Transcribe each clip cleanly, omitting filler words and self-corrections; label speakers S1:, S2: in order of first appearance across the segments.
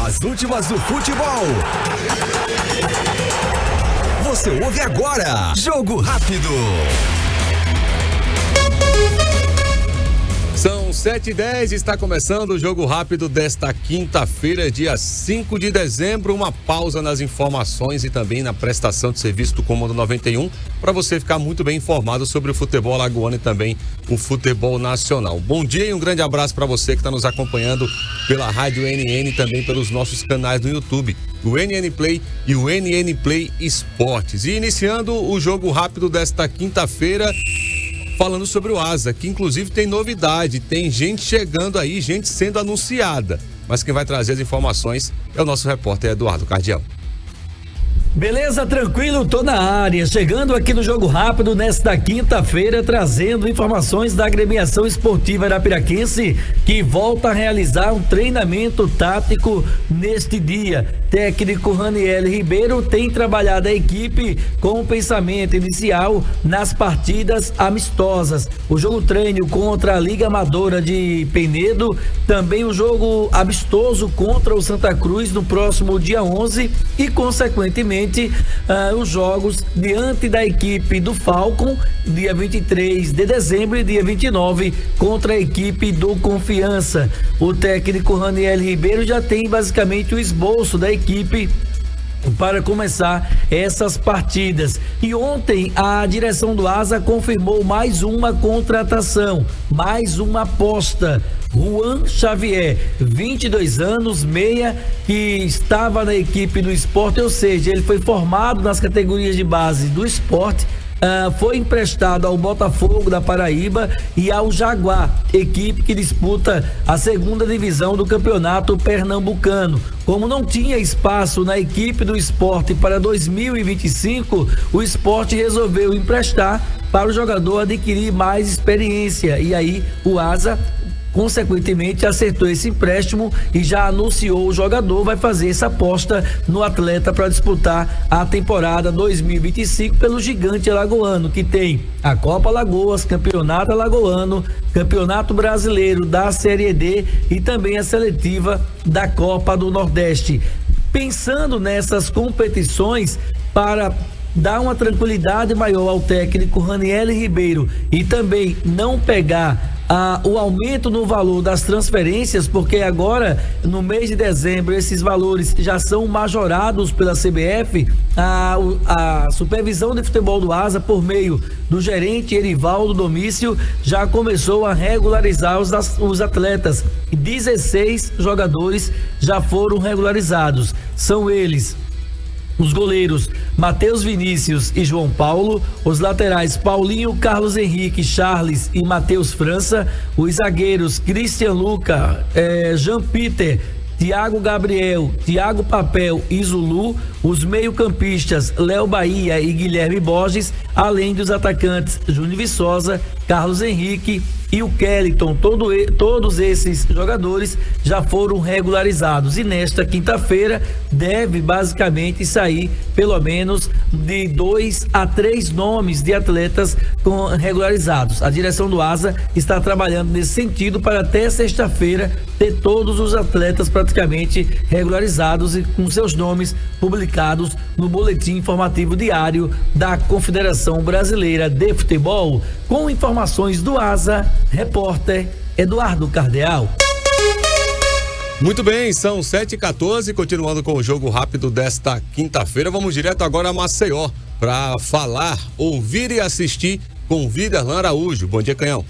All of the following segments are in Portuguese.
S1: As últimas do futebol. Você ouve agora. Jogo Rápido.
S2: São 7h10, está começando o Jogo Rápido desta quinta-feira, dia 5 de dezembro. Uma pausa nas informações e também na prestação de serviço do Comando 91, para você ficar muito bem informado sobre o futebol alagoano e também o futebol nacional. Bom dia e um grande abraço para você que está nos acompanhando pela Rádio NN e também pelos nossos canais no YouTube, o NN Play e o NN Play Esportes. E iniciando o Jogo Rápido desta quinta-feira, falando sobre o Asa, que inclusive tem novidade, tem gente chegando aí, gente sendo anunciada. Mas quem vai trazer as informações é o nosso repórter Eduardo Cardiel.
S3: Beleza, tranquilo, tô na área, chegando aqui no Jogo Rápido nesta quinta-feira, trazendo informações da agremiação esportiva arapiraquense, que volta a realizar um treinamento tático neste dia. Técnico Raniel Ribeiro tem trabalhado a equipe com o pensamento inicial nas partidas amistosas. O jogo treino contra a Liga Amadora de Penedo, também o jogo amistoso contra o Santa Cruz no próximo dia 11 e, consequentemente, os jogos diante da equipe do Falcon, dia 23 de dezembro e dia 29 contra a equipe do Confiança. O técnico Raniel Ribeiro já tem basicamente o esboço da equipe para começar essas partidas. E ontem a direção do Asa confirmou mais uma contratação, mais uma aposta. Juan Xavier, 22 anos, meia, que estava na equipe do Sport, ou seja, ele foi formado nas categorias de base do Sport. Foi emprestado ao Botafogo da Paraíba e ao Jaguar, equipe que disputa a segunda divisão do campeonato pernambucano. Como não tinha espaço na equipe do Sport para 2025, o Sport resolveu emprestar para o jogador adquirir mais experiência, e aí o Asa consequentemente acertou esse empréstimo e já anunciou o jogador, vai fazer essa aposta no atleta para disputar a temporada 2025 pelo gigante alagoano, que tem a Copa Alagoas, Campeonato Alagoano, Campeonato Brasileiro da Série D e também a seletiva da Copa do Nordeste. Pensando nessas competições, para dar uma tranquilidade maior ao técnico Raniel Ribeiro e também não pegar o aumento no valor das transferências, porque agora no mês de dezembro esses valores já são majorados pela CBF. A supervisão de futebol do Asa, por meio do gerente Erivaldo Domício, já começou a regularizar os atletas. 16 jogadores já foram regularizados, são eles os goleiros Matheus Vinícius e João Paulo, os laterais Paulinho, Carlos Henrique, Charles e Matheus França, os zagueiros Christian Luca, Jean Peter, Thiago Gabriel, Thiago Papel e Zulu, os meio-campistas Léo Bahia e Guilherme Borges, além dos atacantes Júnior Viçosa, Carlos Henrique e o Kellyton. Todos esses jogadores já foram regularizados e nesta quinta-feira deve basicamente sair pelo menos de 2 a 3 nomes de atletas regularizados. A direção do Asa está trabalhando nesse sentido para até sexta-feira ter todos os atletas praticamente regularizados e com seus nomes publicados no boletim informativo diário da Confederação Brasileira de Futebol. Com informações do Asa, repórter Eduardo Cardiel.
S2: Muito bem, são 7h14, continuando com o Jogo Rápido desta quinta-feira. Vamos direto agora a Maceió para falar, ouvir e assistir com Viderlan Araújo. Bom dia, Canhão.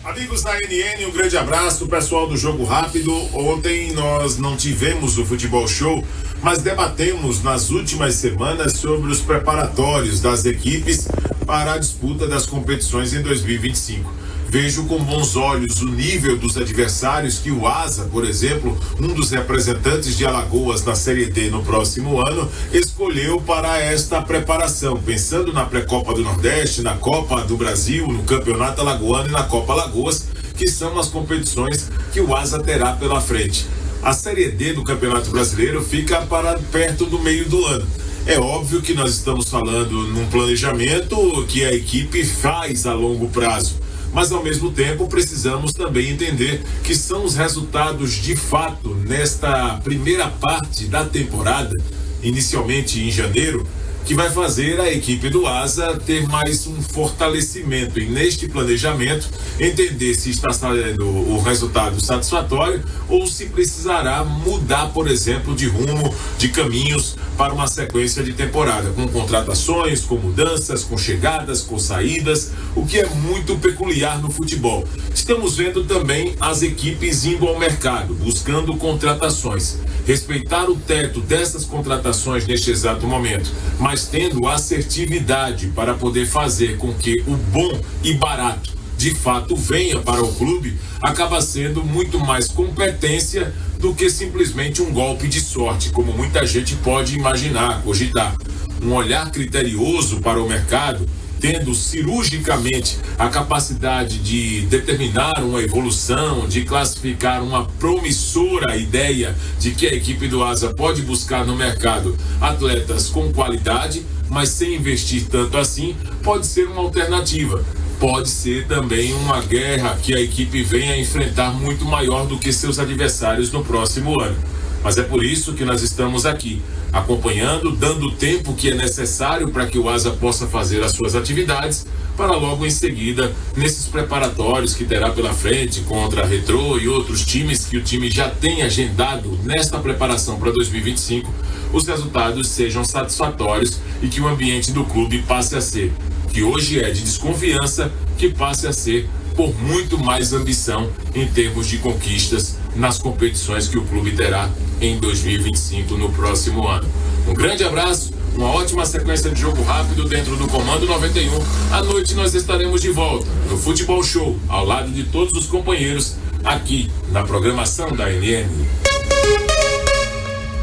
S4: Amigos da NN, um grande abraço, pessoal do Jogo Rápido. Ontem nós não tivemos o Futebol Show, mas debatemos nas últimas semanas sobre os preparatórios das equipes para a disputa das competições em 2025. Vejo com bons olhos o nível dos adversários que o Asa, por exemplo, um dos representantes de Alagoas na Série D no próximo ano, escolheu para esta preparação, pensando na pré-Copa do Nordeste, na Copa do Brasil, no Campeonato Alagoano e na Copa Alagoas, que são as competições que o Asa terá pela frente. A Série D do Campeonato Brasileiro fica para perto do meio do ano. É óbvio que nós estamos falando num planejamento que a equipe faz a longo prazo, mas ao mesmo tempo precisamos também entender que são os resultados de fato nesta primeira parte da temporada, inicialmente em janeiro, que vai fazer a equipe do Asa ter mais um fortalecimento e neste planejamento entender se está saindo o resultado satisfatório ou se precisará mudar, por exemplo, de rumo, de caminhos para uma sequência de temporada, com contratações, com mudanças, com chegadas, com saídas, o que é muito peculiar no futebol. Estamos vendo também as equipes indo ao mercado, buscando contratações. Respeitar o teto dessas contratações neste exato momento, mas tendo assertividade para poder fazer com que o bom e barato de fato venha para o clube, acaba sendo muito mais competência do que simplesmente um golpe de sorte, como muita gente pode imaginar, cogitar. Um olhar criterioso para o mercado, tendo cirurgicamente a capacidade de determinar uma evolução, de classificar uma promissora ideia de que a equipe do Asa pode buscar no mercado atletas com qualidade, mas sem investir tanto assim, pode ser uma alternativa. Pode ser também uma guerra que a equipe venha a enfrentar muito maior do que seus adversários no próximo ano. Mas é por isso que nós estamos aqui, acompanhando, dando o tempo que é necessário para que o Asa possa fazer as suas atividades, para logo em seguida, nesses preparatórios que terá pela frente contra a Retrô e outros times que o time já tem agendado nesta preparação para 2025, os resultados sejam satisfatórios e que o ambiente do clube passe a ser, que hoje é de desconfiança, que passe a ser por muito mais ambição em termos de conquistas nas competições que o clube terá em 2025 no próximo ano. Um grande abraço, uma ótima sequência de jogo rápido dentro do Comando 91. À noite nós estaremos de volta no Futebol Show, ao lado de todos os companheiros, aqui na programação da NN.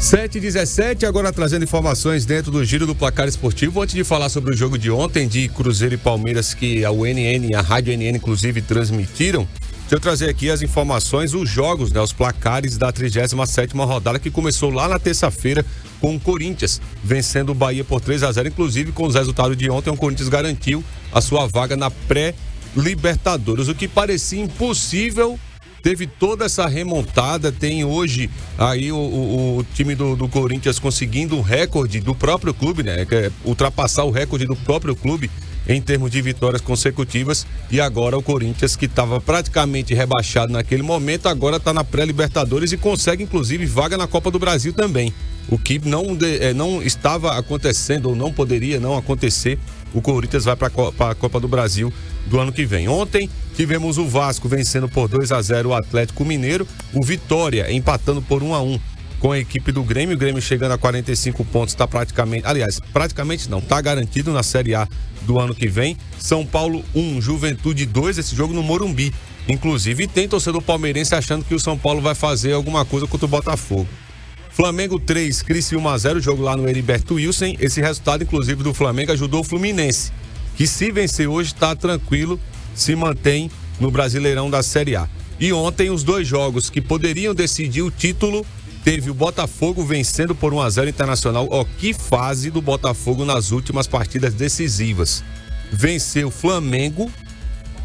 S2: 7h17, agora trazendo informações dentro do Giro do Placar Esportivo. Antes de falar sobre o jogo de ontem de Cruzeiro e Palmeiras, que a UNN e a Rádio NN inclusive transmitiram, deixa eu trazer aqui as informações, os jogos, os placares da 37ª rodada, que começou lá na terça-feira com o Corinthians vencendo o Bahia por 3-0, inclusive com os resultados de ontem o Corinthians garantiu a sua vaga na pré-Libertadores, o que parecia impossível. Teve toda essa remontada, tem hoje aí o time do Corinthians conseguindo o recorde do próprio clube, né? Ultrapassar o recorde do próprio clube em termos de vitórias consecutivas, e agora o Corinthians, que estava praticamente rebaixado naquele momento, agora está na pré-Libertadores e consegue inclusive vaga na Copa do Brasil também, o que não estava acontecendo ou não poderia não acontecer. O Corinthians vai para a Copa do Brasil do ano que vem. Ontem tivemos o Vasco vencendo por 2-0 o Atlético Mineiro, o Vitória empatando por 1-1 com a equipe do Grêmio, o Grêmio chegando a 45 pontos, está praticamente não, está garantido na Série A do ano que vem. São Paulo 1, Juventude 2, esse jogo no Morumbi. Inclusive tem torcedor palmeirense achando que o São Paulo vai fazer alguma coisa contra o Botafogo. Flamengo 3, Criciúma 0, jogo lá no Heriberto Wilson. Esse resultado, inclusive, do Flamengo ajudou o Fluminense, que se vencer hoje está tranquilo, se mantém no Brasileirão da Série A. E ontem os dois jogos que poderiam decidir o título, teve o Botafogo vencendo por 1-0 o Internacional. Ó, que fase do Botafogo nas últimas partidas decisivas. Venceu Flamengo,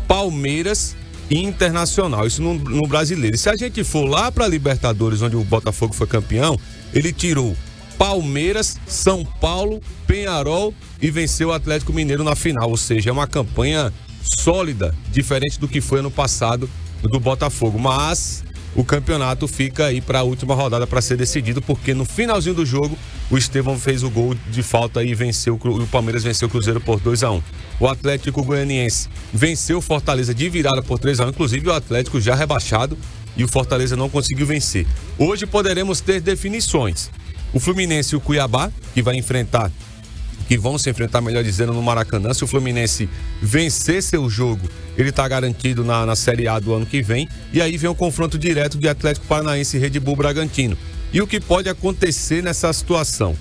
S2: Palmeiras e Internacional, isso no Brasileiro. E se a gente for lá para Libertadores, onde o Botafogo foi campeão, ele tirou Palmeiras, São Paulo, Peñarol e venceu o Atlético Mineiro na final, ou seja, é uma campanha sólida, diferente do que foi ano passado do Botafogo, mas o campeonato fica aí para a última rodada para ser decidido, porque no finalzinho do jogo o Estevão fez o gol de falta e venceu, o Palmeiras venceu o Cruzeiro por 2-1. O Atlético Goianiense venceu o Fortaleza de virada por 3-1, inclusive o Atlético já rebaixado e o Fortaleza não conseguiu vencer. Hoje poderemos ter definições. O Fluminense e o Cuiabá, que vão se enfrentar, melhor dizendo, no Maracanã. Se o Fluminense vencer seu jogo, ele está garantido na Série A do ano que vem. E aí vem o confronto direto de Atlético Paranaense e Red Bull Bragantino. E o que pode acontecer nessa situação?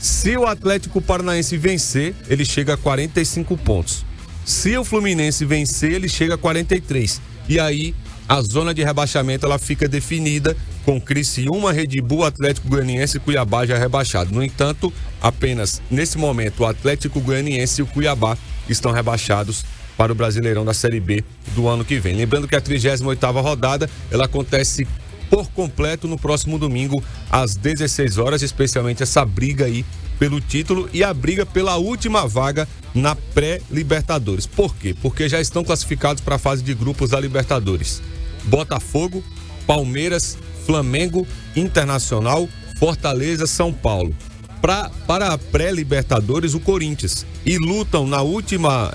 S2: Se o Atlético Paranaense vencer, ele chega a 45 pontos. Se o Fluminense vencer, ele chega a 43. E aí a zona de rebaixamento ela fica definida com Criciúma, Red Bull, Atlético Goianiense e Cuiabá já rebaixado. No entanto, apenas nesse momento o Atlético Goianiense e o Cuiabá estão rebaixados para o Brasileirão da Série B do ano que vem. Lembrando que a 38ª rodada, ela acontece por completo no próximo domingo, às 16 horas, especialmente essa briga aí pelo título e a briga pela última vaga na pré-Libertadores. Por quê? Porque já estão classificados para a fase de grupos da Libertadores. Botafogo, Palmeiras, Flamengo, Internacional, Fortaleza, São Paulo. Para a pré-Libertadores, o Corinthians. E lutam na última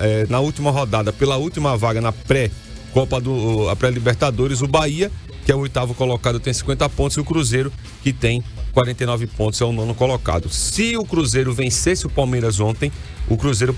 S2: rodada pela última vaga na a pré-Libertadores, o Bahia, que é o 8º colocado, tem 50 pontos, e o Cruzeiro, que tem 49 pontos, é o 9º colocado. Se o Cruzeiro vencesse o Palmeiras ontem, o Cruzeiro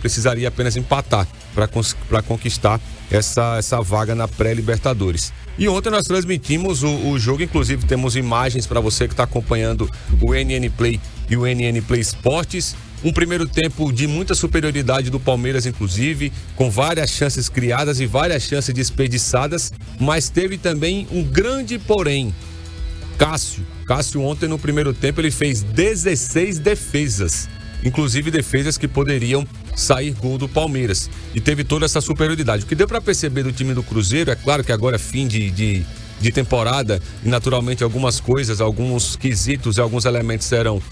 S2: precisaria apenas empatar para conquistar essa vaga na pré-Libertadores. E ontem nós transmitimos o jogo, inclusive temos imagens para você que está acompanhando o NN Play e o NN Play Esportes. Um primeiro tempo de muita superioridade do Palmeiras, inclusive, com várias chances criadas e várias chances desperdiçadas, mas teve também um grande porém. Cássio ontem no primeiro tempo ele fez 16 defesas, inclusive defesas que poderiam sair gol do Palmeiras, e teve toda essa superioridade. O que deu para perceber do time do Cruzeiro, é claro que agora é fim de temporada e naturalmente algumas coisas, alguns quesitos e alguns elementos serão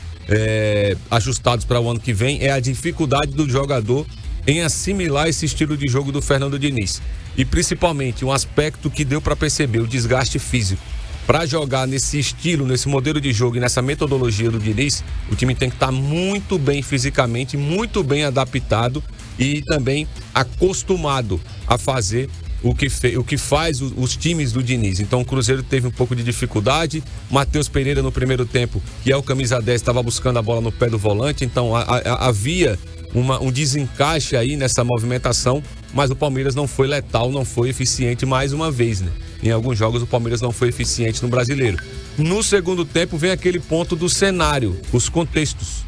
S2: ajustados para o ano que vem, é a dificuldade do jogador em assimilar esse estilo de jogo do Fernando Diniz, e principalmente um aspecto que deu para perceber, o desgaste físico. Para jogar nesse estilo, nesse modelo de jogo e nessa metodologia do Diniz, o time tem que estar muito bem fisicamente, muito bem adaptado e também acostumado a fazer o que faz os times do Diniz. Então o Cruzeiro teve um pouco de dificuldade. Matheus Pereira no primeiro tempo, que é o camisa 10, estava buscando a bola no pé do volante, então havia um desencaixe aí nessa movimentação, mas o Palmeiras não foi letal, não foi eficiente mais uma vez, né? Em alguns jogos o Palmeiras não foi eficiente no Brasileiro. No segundo tempo vem aquele ponto do cenário, os contextos.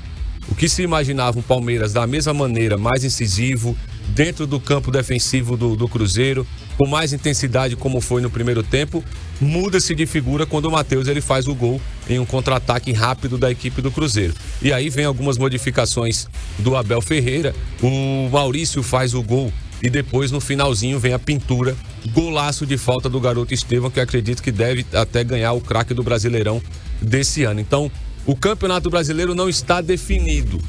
S2: O que se imaginava um Palmeiras da mesma maneira, mais incisivo, dentro do campo defensivo do Cruzeiro, com mais intensidade como foi no primeiro tempo, muda-se de figura quando o Matheus ele faz o gol em um contra-ataque rápido da equipe do Cruzeiro. E aí vem algumas modificações do Abel Ferreira, o Maurício faz o gol e depois no finalzinho vem a pintura, golaço de falta do garoto Estevão, que acredito que deve até ganhar o craque do Brasileirão desse ano. Então, o Campeonato Brasileiro não está definido,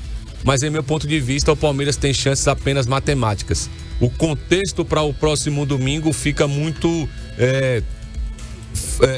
S2: mas em meu ponto de vista o Palmeiras tem chances apenas matemáticas. O contexto para o próximo domingo fica muito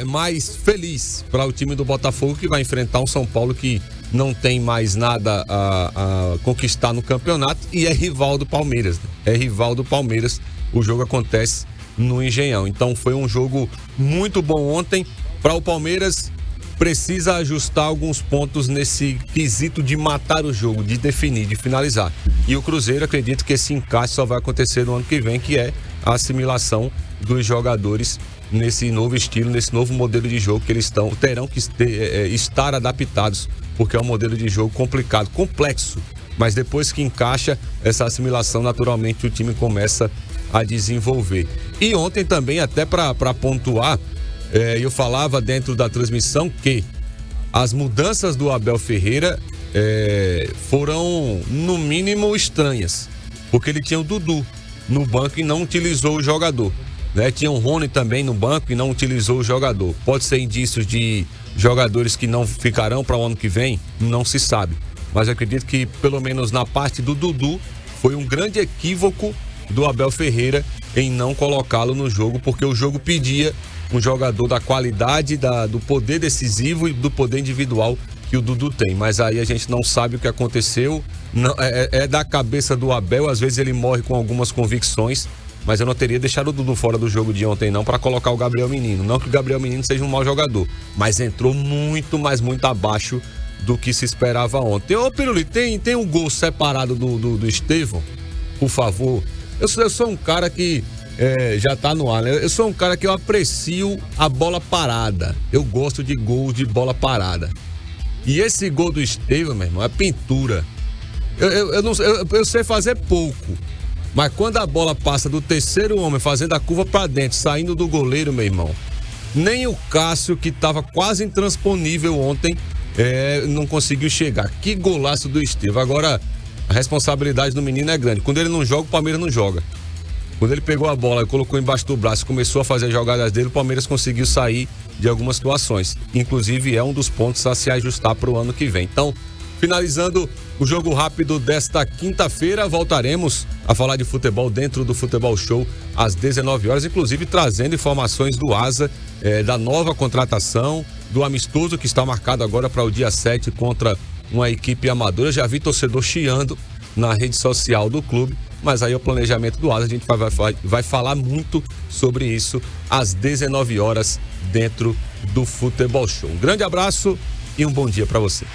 S2: mais feliz para o time do Botafogo, que vai enfrentar um São Paulo que não tem mais nada a conquistar no campeonato e é rival do Palmeiras, né? É rival do Palmeiras. O jogo acontece no Engenhão. Então foi um jogo muito bom ontem. Para o Palmeiras, precisa ajustar alguns pontos nesse quesito de matar o jogo, de definir, de finalizar. E o Cruzeiro, acredito que esse encaixe só vai acontecer no ano que vem, que é a assimilação dos jogadores nesse novo estilo, nesse novo modelo de jogo que eles terão que estar adaptados, porque é um modelo de jogo complicado, complexo, mas depois que encaixa essa assimilação, naturalmente o time começa a desenvolver. E ontem também, até para pontuar, eu falava dentro da transmissão que as mudanças do Abel Ferreira foram, no mínimo, estranhas, porque ele tinha o Dudu no banco e não utilizou o jogador, né? Tinha o Rony também no banco e não utilizou o jogador. Pode ser indícios de jogadores que não ficarão para o ano que vem? Não se sabe, mas eu acredito que pelo menos na parte do Dudu foi um grande equívoco do Abel Ferreira em não colocá-lo no jogo, porque o jogo pedia um jogador da qualidade, do poder decisivo e do poder individual que o Dudu tem. Mas aí a gente não sabe o que aconteceu, não, é da cabeça do Abel, às vezes ele morre com algumas convicções, mas eu não teria deixado o Dudu fora do jogo de ontem não, para colocar o Gabriel Menino. Não que o Gabriel Menino seja um mau jogador, mas entrou muito, mas muito abaixo do que se esperava ontem. Ô Piruli, tem um gol separado do Estevão, por favor. Eu sou um cara que já tá no ar, né? Eu sou um cara que eu aprecio a bola parada. Eu gosto de gols de bola parada. E esse gol do Estevão, meu irmão, é pintura. Eu sei fazer pouco, mas quando a bola passa do terceiro homem fazendo a curva pra dentro, saindo do goleiro, meu irmão, nem o Cássio, que tava quase intransponível ontem, não conseguiu chegar. Que golaço do Estevão. Agora, a responsabilidade do menino é grande. Quando ele não joga, o Palmeiras não joga. Quando ele pegou a bola e colocou embaixo do braço e começou a fazer as jogadas dele, o Palmeiras conseguiu sair de algumas situações. Inclusive, é um dos pontos a se ajustar para o ano que vem. Então, finalizando o jogo rápido desta quinta-feira, voltaremos a falar de futebol dentro do Futebol Show às 19 horas, inclusive trazendo informações do Asa, da nova contratação, do amistoso que está marcado agora para o dia 7 contra uma equipe amadora. Já vi torcedor chiando na rede social do clube, mas aí é o planejamento do Asa, a gente vai falar muito sobre isso às 19 horas dentro do Futebol Show. Um grande abraço e um bom dia para você.